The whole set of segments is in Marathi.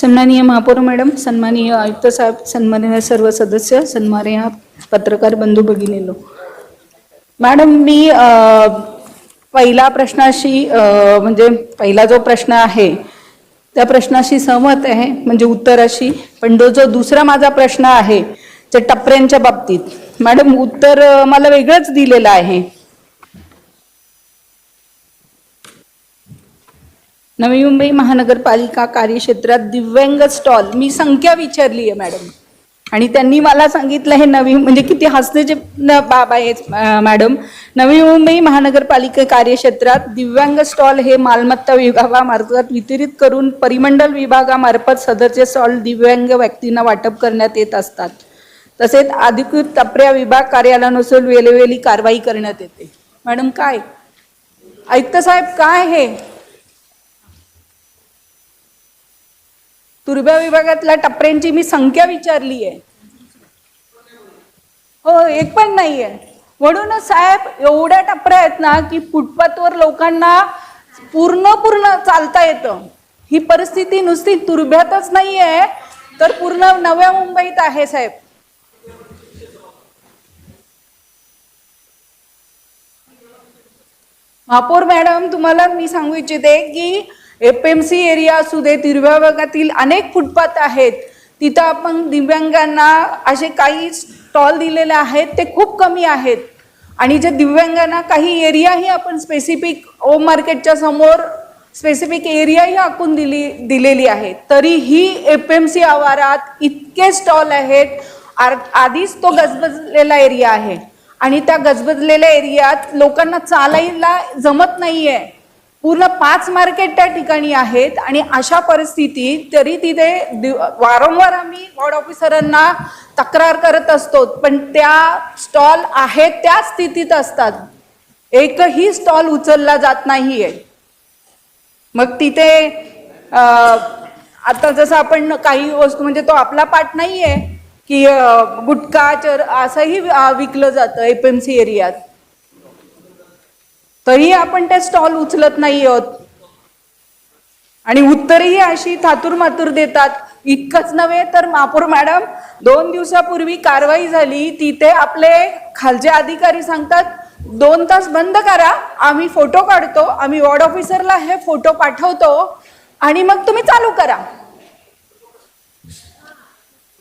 सन्माननीय महापौर मॅडम, सन्माननीय आयुक्त साहेब, सन्माननीय सर्व सदस्य, सन्माननीय पत्रकार बंधू भगिनींनो, मॅडम मी पहिला प्रश्नाशी म्हणजे पहिला जो प्रश्न आहे त्या प्रश्नाशी सहमत आहे, म्हणजे उत्तराशी. पण जो दुसरा माझा प्रश्न आहे त्या टपऱ्यांच्या बाबतीत, मॅडम उत्तर मला वेगळंच दिलेलं आहे. नवी मुंबई महानगरपालिका कार्यक्षेत्रात दिव्यांग स्टॉल मी संख्या विचारली आहे मॅडम, आणि त्यांनी मला सांगितलं हे नवी म्हणजे किती हसण्याचे बाब आहे मॅडम. नवी मुंबई महानगरपालिका कार्यक्षेत्रात दिव्यांग स्टॉल हे मालमत्ता विभागामार्फत वितरित करून परिमंडल विभागामार्फत सदरचे स्टॉल दिव्यांग व्यक्तींना वाटप करण्यात येत असतात. तसेच अधिकृत टपऱ्या विभाग कार्यालयानुसार वेळोवेळी कारवाई करण्यात येते. मॅडम काय आयुक्त साहेब काय हे तुर्भ्या विभागातल्या टपऱ्यांची मी संख्या विचारली आहे, हो एक पण नाहीये. म्हणूनच साहेब एवढ्या टपऱ्या आहेत ना की फुटपाथवर लोकांना पूर्ण चालता येतं. ही परिस्थिती नुसती तुर्भ्यातच नाहीये तर पूर्ण नव्या मुंबईत आहे साहेब. महापौर मॅडम तुम्हाला मी सांगू इच्छिते की एपीएमसी एरिया असू दे, तुर्भ्या भागातील अनेक फुटपाथ आहेत, तिथं आपण दिव्यांगांना असे काही स्टॉल दिलेले आहेत ते खूप कमी आहेत. आणि जे दिव्यांगांना काही एरियाही आपण स्पेसिफिक होम मार्केटच्या समोर स्पेसिफिक एरियाही आखून दिलेली आहे, तरीही एपीएमसी आवारात इतके स्टॉल आहेत. आधीच तो गजबजलेला एरिया आहे आणि त्या गजबजलेल्या एरियात लोकांना चालायला जमत नाहीये. पूर्ण 5 मार्केट त्या ठिकाणी आहेत आणि अशा परिस्थितीत तरी तिथे वारंवार आम्ही वॉर्ड ऑफिसरांना तक्रार करत असतो, पण त्या स्टॉल आहेत त्या स्थितीत असतात. एकही स्टॉल उचलला जात नाहीये. मग तिथे आता जसं आपण काही वस्तू म्हणजे तो आपला पाठ नाहीये की गुटखा चर असंही विकलं जातं एपीएमसी एरियात, तरी आपण ते स्टॉल उचलत नाही आहोत. आणि उत्तरही अशी थातूर मातूर देतात. इतकंच नव्हे तर महापौर मॅडम 2 दिवसापूर्वी कारवाई झाली, तिथे आपले खालचे अधिकारी सांगतात 2 तास बंद करा, आम्ही फोटो काढतो, आम्ही वॉर्ड ऑफिसरला हे फोटो पाठवतो आणि मग तुम्ही चालू करा.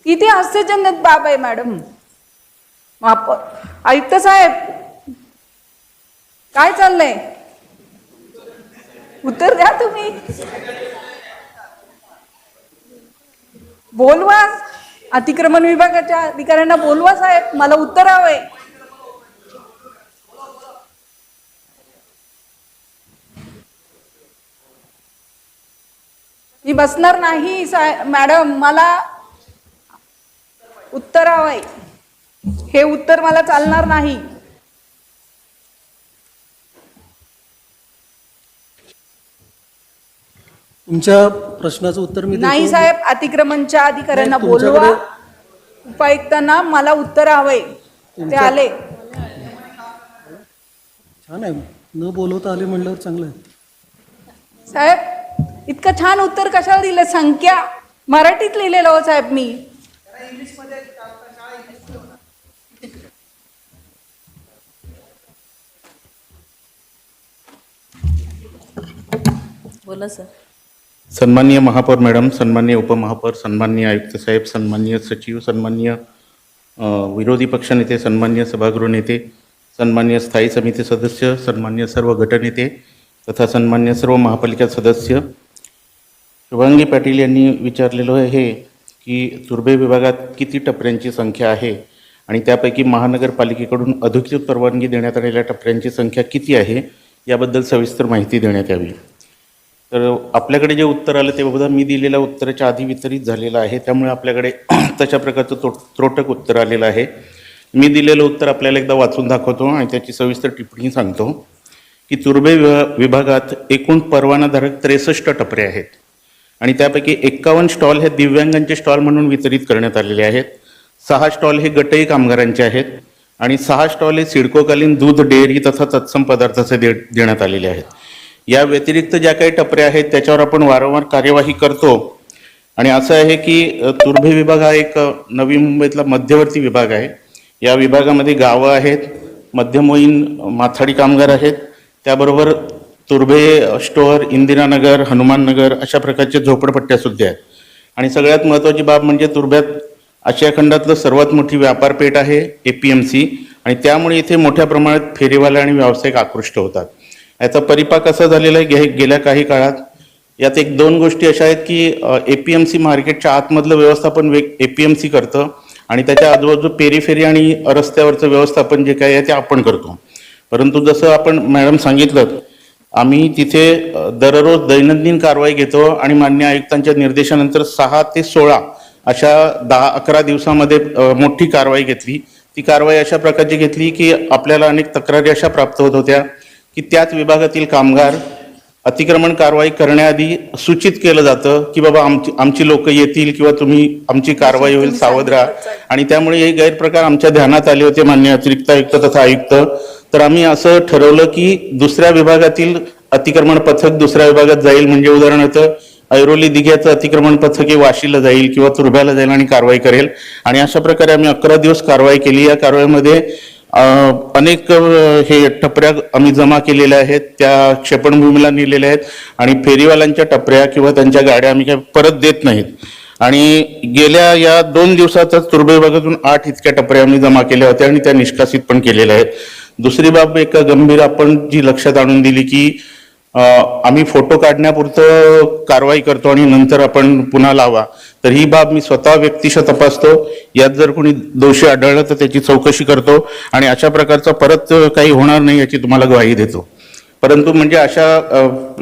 किती आश्चर्यजनक बाब आहे मॅडम. महापौर आयुक्त साहेब काय चाललंय, उत्तर द्या तुम्ही. बोलवा अतिक्रमण विभागाच्या अधिकाऱ्यांना, बोलवा साहेब, मला उत्तर हवंय. मी बसणार नाही मॅडम, मला उत्तर हवंय. हे उत्तर मला चालणार नाही. तुमच्या प्रश्नाचं उत्तर मी नाही साहेब, अतिक्रमणच्या अधिकाऱ्यांना बोलवा, उपायुक्तांना मला उत्तर हवंय. ते आले. छान आहे, न बोलवता आले म्हणल्यावर चांगलं आहे साहेब. इतकं छान उत्तर कशाला दिलं, संख्या मराठीत लिहिलेलं हो साहेब मी. बोला सर. सन्माननीय महापौर मॅडम, सन्माननीय उपमहापौर, सन्माननीय आयुक्त साहेब, सन्माननीय सचिव, सन्माननीय विरोधी पक्षनेते, सन्माननीय सभागृह नेते, सन्माननीय स्थायी समिती सदस्य, सन्माननीय सर्व गटनेते तथा सन्माननीय सर्व महापालिका सदस्य. शुभांगी पाटील यांनी विचारलेलं आहे की तुर्भे विभागात किती टपऱ्यांची संख्या आहे आणि त्यापैकी महानगरपालिकेकडून अधिकृत परवानगी देण्यात आलेल्या टपऱ्यांची संख्या किती आहे याबद्दल सविस्तर माहिती देण्यात यावी. तर आपल्याकडे जे उत्तर आलं ते बघा मी दिलेल्या उत्तराच्या आधी वितरित झालेलं आहे, त्यामुळे आपल्याकडे तशा प्रकारचं त्रोटक उत्तर आलेलं आहे. मी दिलेलं उत्तर आपल्याला एकदा वाचून दाखवतो आणि त्याची सविस्तर टिप्पणी सांगतो की तुर्भे विभागात एकूण परवानाधारक 63 टपरे आहेत आणि त्यापैकी 51 स्टॉल हे दिव्यांगांचे स्टॉल म्हणून वितरित करण्यात आलेले आहेत. 6 स्टॉल हे गटई कामगारांचे आहेत आणि 6 स्टॉल हे सिडकोकालीन दूध डेअरी तथा तत्सम पदार्थाचे देण्यात आलेले आहेत. या व्यतिरिक्त ज्या काही टपऱ्या आहेत त्याच्यावर आपण वारंवार कार्यवाही करतो, आणि असं आहे की तुर्भे विभाग हा एक नवी मुंबईतला मध्यवर्ती विभाग आहे. या विभागामध्ये गावं आहेत, मध्यमवयीन माथाडी कामगार आहेत, त्याबरोबर तुर्भे स्टोअर, इंदिरानगर, हनुमाननगर अशा प्रकारच्या झोपडपट्ट्या सुद्धा आहेत. आणि सगळ्यात महत्त्वाची बाब म्हणजे तुर्भ्यात आशिया खंडातलं सर्वात मोठी व्यापारपेठ आहे APMC, आणि त्यामुळे इथे मोठ्या प्रमाणात फेरीवाले आणि व्यावसायिक आकृष्ट होतात. याचा परिपाक असा झालेला आहे गेल्या काही काळात. यात एक दोन गोष्टी अशा आहेत की APMC मार्केटच्या आतमधलं व्यवस्थापन APMC करतं आणि त्याच्या आजूबाजू पेरीफेरी आणि रस्त्यावरचं व्यवस्थापन जे काही आहे ते आपण करतो. परंतु जसं आपण मॅडम सांगितलं, आम्ही तिथे दररोज दैनंदिन कारवाई घेतो आणि मान्य आयुक्तांच्या निर्देशानंतर 6 ते 16 अशा 10-11 दिवसामध्ये मोठी कारवाई घेतली. ती कारवाई अशा प्रकारची घेतली की आपल्याला अनेक तक्रारी अशा प्राप्त होत होत्या की त्याच विभागातील कामगार अतिक्रमण कारवाई करण्याआधी सूचित केलं जातं की बाबा आमची लोक येतील किंवा तुम्ही आमची कारवाई होईल, सावध राहा. आणि त्यामुळे हे गैरप्रकार आमच्या ध्यानात आले होते मान्य अतिरिक्त आयुक्त तथा आयुक्त. तर आम्ही असं ठरवलं की दुसऱ्या विभागातील अतिक्रमण पथक दुसऱ्या विभागात जाईल, म्हणजे उदाहरणार्थ ऐरोली दिघ्याचं अतिक्रमण पथक हे वाशीला जाईल किंवा तुर्भ्याला जाईल आणि कारवाई करेल. आणि अशा प्रकारे आम्ही 11 दिवस कारवाई केली. या कारवाईमध्ये अनेक हे टपऱ्या आम्ही जमा केलेल्या आहेत, त्या क्षेपणभूमीला नेलेल्या आहेत आणि फेरीवाल्यांच्या टपऱ्या किंवा त्यांच्या गाड्या आम्ही काही परत देत नाहीत. आणि गेल्या या 2 दिवसातच तुर्भे विभागातून 8 इतक्या टपऱ्या आम्ही जमा केल्या होत्या आणि त्या निष्कासित पण केलेल्या आहेत. दुसरी बाब एक गंभीर आपण जी लक्षात आणून दिली की आम्ही फोटो काढण्यापुरतं कारवाई करतो आणि नंतर आपण पुन्हा लावा. तर ही बाब मी स्वतः व्यक्तिशः तपासतो. यात जर कोणी दोषी आढळलं तर त्याची चौकशी करतो आणि अशा प्रकारचं परत काही होणार नाही याची तुम्हाला ग्वाही देतो. परंतु म्हणजे अशा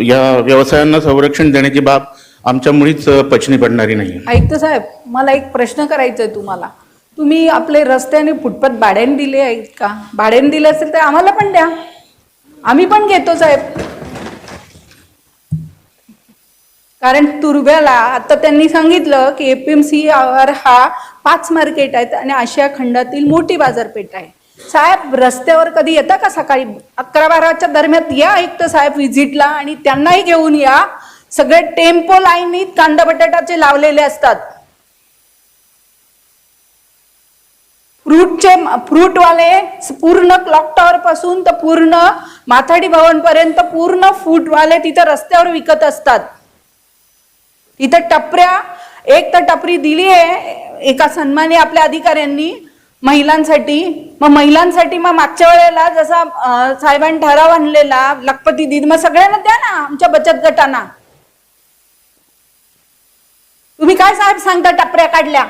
या व्यवसायांना संरक्षण देण्याची बाब आमच्या मुळीच पचनी पडणारी नाही. आयुक्त साहेब, मला एक प्रश्न करायचा आहे तुम्हाला. तुम्ही आपले रस्ते आणि फुटपाथ भाड्याने दिले आहेत का? भाड्याने दिले असेल तर आम्हाला पण द्या, आम्ही पण घेतो साहेब. कारण तुर्भ्याला आता त्यांनी सांगितलं की APMC हा 5 मार्केट आहेत आणि आशिया खंडातील मोठी बाजारपेठ आहे. साहेब, रस्त्यावर कधी येता का? सकाळी 11-12च्या दरम्यान या आयुक्त साहेब व्हिजिटला आणि त्यांनाही घेऊन या. सगळे टेम्पो लाईनीत कांदा बटाट्याचे लावलेले असतात. फ्रूटवाले पूर्ण क्लॉक टॉवर पासून तर पूर्ण माथाडी भवन पर्यंत पूर्ण फ्रूटवाले तिथं रस्त्यावर विकत असतात. इथं टपऱ्या, एक तर टपरी दिली आहे एका सन्मानी आपल्या अधिकाऱ्यांनी महिलांसाठी. मग महिलांसाठी मग मागच्या वेळेला जसा साहेबांनी ठराव आणलेला लखपती दीद, मग सगळ्यांना द्या ना, आमच्या बचत गटांना. तुम्ही काय साहेब सांगता टपऱ्या काढल्या?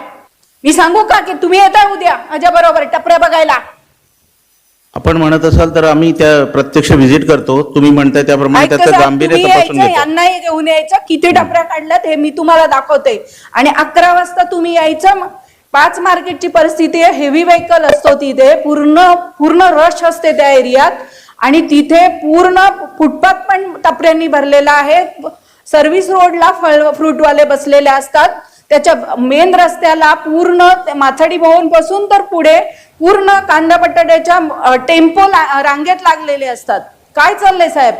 मी सांगू का की तुम्ही येता उद्या माझ्या बरोबर टपऱ्या बघायला? आपण म्हणत असाल तर आम्ही त्या प्रत्यक्ष व्हिजिट करतो. तुम्ही म्हणताय त्याप्रमाणे त्याचं गांभीर्य तपासून घेतो. यांनाही घेऊन यायचं, किती टपऱ्या काढल्यात हे मी तुम्हाला दाखवते. आणि 11 वाजता तुम्ही यायचं. 5 मार्केटची परिस्थिती आहे, हेवी व्हेकल असतो तिथे, पूर्ण रश असते त्या एरियात आणि तिथे पूर्ण फुटपाथ पण टपऱ्यांनी भरलेला आहे. सर्व्हिस रोडला फ्रूटवाले बसलेले असतात. त्याच्या मेन रस्त्याला पूर्ण माथाडी भवन पासून तर पुढे पूर्ण कांदा बटाट्याच्या टेम्पो रांगेत लागलेले असतात. काय चाललंय साहेब?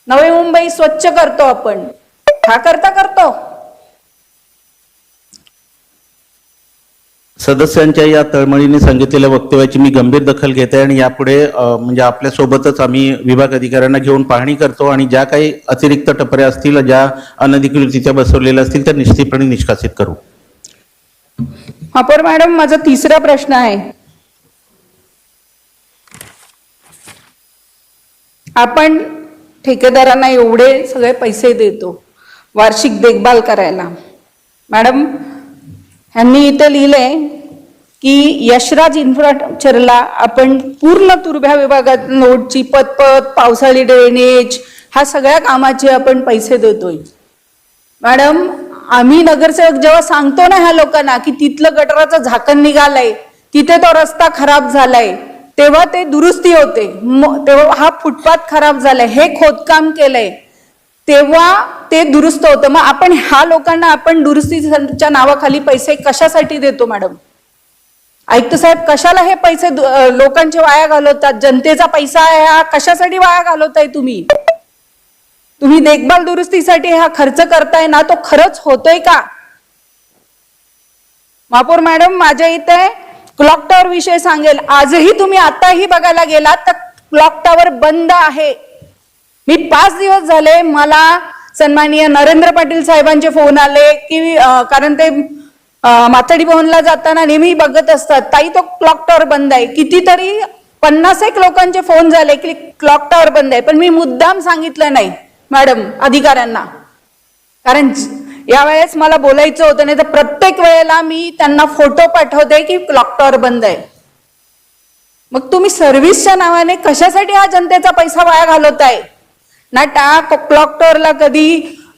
नवी मुंबई स्वच्छ करतो आपण, हा करतो. सदस्यांच्या या तळमळीने सांगितलेल्या वक्तव्याची मी गंभीर दखल घेते आणि यापुढे म्हणजे आपल्या सोबतच आम्ही विभाग अधिकाऱ्यांना घेऊन पाहणी करतो आणि ज्या काही अतिरिक्त टपऱ्या असतील, ज्या अनधिकृतरित्या बसवलेल्या असतील त्या निश्चितपणे निष्कासित करू. महापौर मॅडम, माझा 3रा प्रश्न आहे. आपण ठेकेदारांना एवढे सगळे पैसे देतो वार्षिक देखभाल करायला. मॅडम, ह्यांनी इथे लिहिलंय की यशराज इन्फ्रास्ट्रक्चरला आपण पूर्ण तुर्भ्या विभागात रोडची पतपत, पावसाळी ड्रेनेज, हा सगळ्या कामाचे आपण पैसे देतोय. मॅडम, आम्ही नगरसेवक जेव्हा सांगतो ना ह्या लोकांना की तिथलं गटाराचं झाकण निघालंय, तिथे तो रस्ता खराब झालाय, तेव्हा ते दुरुस्ती होते. तेव्हा हा फुटपाथ खराब झालाय, हे खोदकाम केलंय, तेव्हा ते दुरुस्त होतं. मग आपण ह्या लोकांना आपण दुरुस्तीच्या नावाखाली पैसे कशासाठी देतो? मॅडम, आयुक्त साहेब, कशाला हे पैसे लोकांचे वाया घालवतात? जनतेचा पैसा आहे हा, कशासाठी वाया घालवताय तुम्ही? तुम्ही देखभाल दुरुस्तीसाठी हा खर्च करताय ना, तो खरंच होतोय का? महापौर मॅडम, माझ्या इथे क्लॉक टॉवर विषय सांगेल. आजही तुम्ही आताही बघायला गेलात तर क्लॉक टॉवर बंद आहे. मी 5 दिवस झाले, मला सन्माननीय नरेंद्र पाटील साहेबांचे फोन आले की कारण ते माथाडी भवनला जाताना नेहमी बघत असतात, ताई तो क्लॉक टॉवर बंद आहे. कितीतरी 50 लोकांचे फोन झाले की क्लॉक टॉवर बंद आहे, पण मी मुद्दाम सांगितलं नाही मॅडम अधिकाऱ्यांना, कारण यावेळेस मला बोलायचं होतं. नाही तर प्रत्येक वेळेला मी त्यांना फोटो पाठवते की क्लॉक टॉवर बंद आहे. मग तुम्ही सर्व्हिसच्या नावाने कशासाठी हा जनतेचा पैसा वाया घालवताय? ना क्लॉक टॉवरला कधी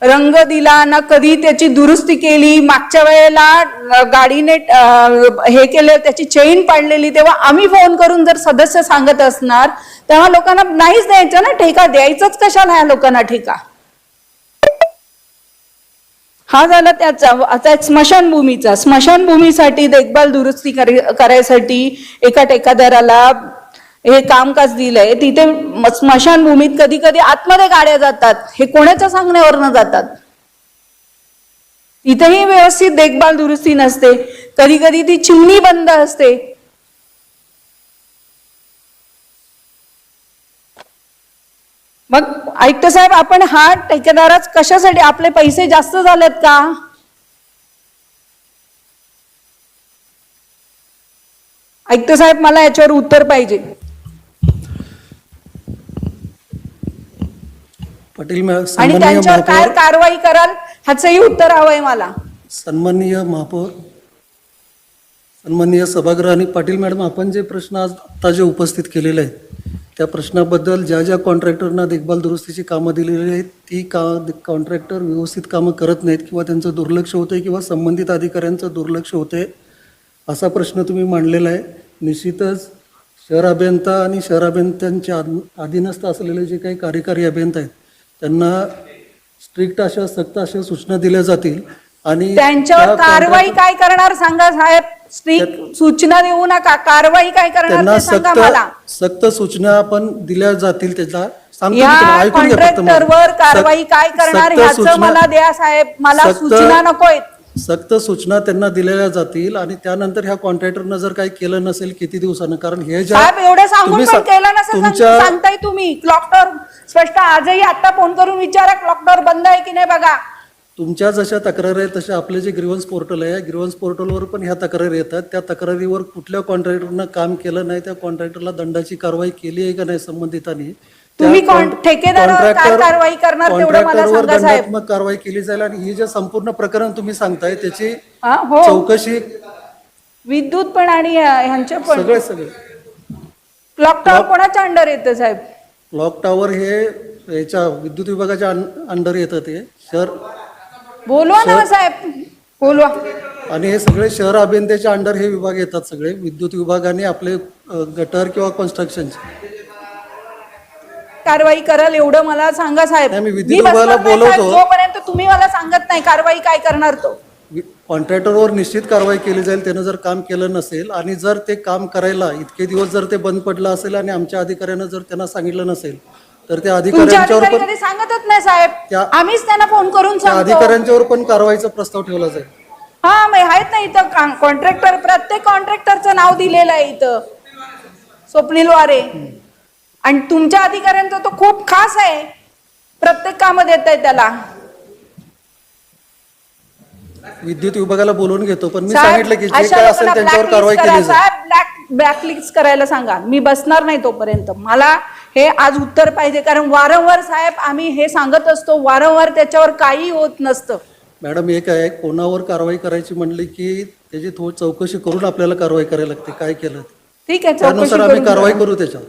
रंग दिला, ना कधी त्याची दुरुस्ती केली. मागच्या वेळेला गाडीने हे केलं, त्याची चेन पाडलेली, तेव्हा आम्ही फोन करून जर सदस्य सांगत असणार तेव्हा लोकांना नाहीच द्यायचं ना ठेका. द्यायचंच कशाला ह्या लोकांना ठेका? हा झाला त्याचा. आता स्मशानभूमीचा, स्मशानभूमीसाठी देखभाल दुरुस्ती करायसाठी एका ठेकादाराला हे कामकाज दिलंय. तिथे स्मशानभूमीत कधी कधी आतमध्ये गाड्या जातात, हे कोणाच्या सांगण्यावरनं जातात. तिथेही व्यवस्थित देखभाल दुरुस्ती नसते. कधी कधी ती चिमणी बंद असते. मग आयुक्त साहेब, आपण हा ठेकेदाराच कशासाठी? आपले पैसे जास्त झालेत का? आयुक्त साहेब, मला याच्यावर उत्तर पाहिजे. पाटील आणि सन्माननीय त्यांच्यावर काय महापौर, कारवाई कराल ह्याचंही उत्तर हवंय मला. सन्माननीय महापौर, सन्माननीय सभागृह आणि पाटील मॅडम, आपण जे प्रश्न आज आता जे उपस्थित केलेले आहेत त्या प्रश्नाबद्दल ज्या ज्या कॉन्ट्रॅक्टरना देखभाल दुरुस्तीची कामं दिलेली आहेत ती कॉन्ट्रॅक्टर व्यवस्थित कामं करत नाहीत किंवा त्यांचं दुर्लक्ष होतंय किंवा संबंधित अधिकाऱ्यांचं दुर्लक्ष होतंय असा प्रश्न तुम्ही मांडलेला आहे. निश्चितच शहर अभियंता आणि शहर अभियंत्यांच्या अधीनस्थ असलेले जे काही कार्यकारी अभियंता आहेत त्यांना स्ट्रिक्ट अशा सक्त अशा सूचना दिल्या जातील आणि त्यांच्यावर कारवाई काय करणार सांगा साहेब. स्ट्रिक्ट सूचना देऊ नका, कारवाई काय करणार त्यांना ते सांगा मला. सक्त सूचना आपण दिल्या जातील. त्याचा सांगतो या मी तुम्हाला, ऐकून घ्या फक्त मला. कॉन्ट्रॅक्टरवर कारवाई काय करणार सक्त ह्याचं सूचना- मला द्या साहेब. मला सक्त- सूचना नकोय. सक्त सूचना त्यांना दिलेल्या जातील आणि त्यानंतर ह्या कॉन्ट्रॅक्टरनं जर काही केलं नसेल किती दिवसानं, कारण हे साहेब एवढं सांगून तुम्ही पण केलं नसेल तुमच्या सांगताय तुम्ही. क्लॉक टॉवर स्पष्ट आजही आता फोन करून विचारा क्लॉक टॉवर बंद आहे की नाही बघा. तुमच्या जशा तक्रारी आहेत तशा आपले जे ग्रीव्हन्स पोर्टल आहे, ग्रीव्हन्स पोर्टलवर पण ह्या तक्रारी येतात. त्या तक्रारीवर कुठल्या कॉन्ट्रॅक्टरनं काम केलं नाही त्या कॉन्ट्रॅक्टरला दंडाची कारवाई केली आहे का नाही संबंधितांनी, तुम्ही ठेकेदारावर काय कारवाई करणार तेवढं मला कॉन्ट्रॅक्टरवर सांगा साहेब. दंडात्मक कारवाई केली जाईल आणि ही जे संपूर्ण प्रकरण तुम्ही सांगताय त्याची हो, चौकशी विद्युत पण आणि ह्यांच्या पण. सगळे क्लॉक टॉवर कोणाच्या अंडर येतं साहेब? क्लॉक टॉवर हे याच्या विद्युत विभागाच्या अंडर येतं. ते शहर बोलवा ना साहेब, बोलवा. आणि हे सगळे शहर अभियंत्याच्या अंडर हे विभाग येतात. सगळे विद्युत विभाग आणि आपले गटर किंवा कन्स्ट्रक्शनचे कारवाई कराल एवढं मला सांगा साहेब. नाही, मी मी विद्युत बसणार विभागाला नाही, साहेब, बोलवतो. जोपर्यंत तुम्ही मला सांगत नाही कारवाई काय करणार तो. कॉन्ट्रॅक्टरवर निश्चित कारवाई केली जाईल. त्यानं जर काम केलं नसेल आणि जर ते काम करायला इतके दिवस जर ते बंद पडलं असेल आणि आमच्या अधिकाऱ्यानं जर त्यांना सांगितलं नसेल तर त्या तुमच्या अधिकाऱ्यांच्यावर अधिकारी पण कधी सांगतच नाही साहेब. त्या- आम्हीच त्यांना फोन करून त्या सांगतो. अधिकाऱ्यांच्यावर पण कारवाईचा प्रस्ताव ठेवला जाईल. हा मग आहेत ना इथं कॉन्ट्रॅक्टर, प्रत्येक कॉन्ट्रॅक्टरचं नाव दिलेलं आहे इथं, स्वप्नील वारे. आणि तुमच्या अधिकाऱ्यांचा तो खूप खास आहे, प्रत्येक काम देत आहे त्याला. विद्युत विभागाला बोलवून घेतो, पण मी साहेब, सांगितलं की जे अशा काय असेल लोकांना त्यांच्यावर कारवाई blacklist केली करा, जाईल. साहेब ब्लॅकलिस्ट करायला सांगा. मी बसणार नाही तोपर्यंत. मला हे आज उत्तर पाहिजे, कारण वारंवार साहेब आम्ही हे सांगत असतो, वारंवार त्याच्यावर काही होत नसतं. मॅडम एक आहे, कोणावर कारवाई करायची म्हणली की त्याची थोडी चौकशी करून आपल्याला कारवाई करायला लागते काय केलं ते. ठीक आहे, त्यानुसार चौकशी आम्ही करून कारवाई करा. करू त्याच्यावर.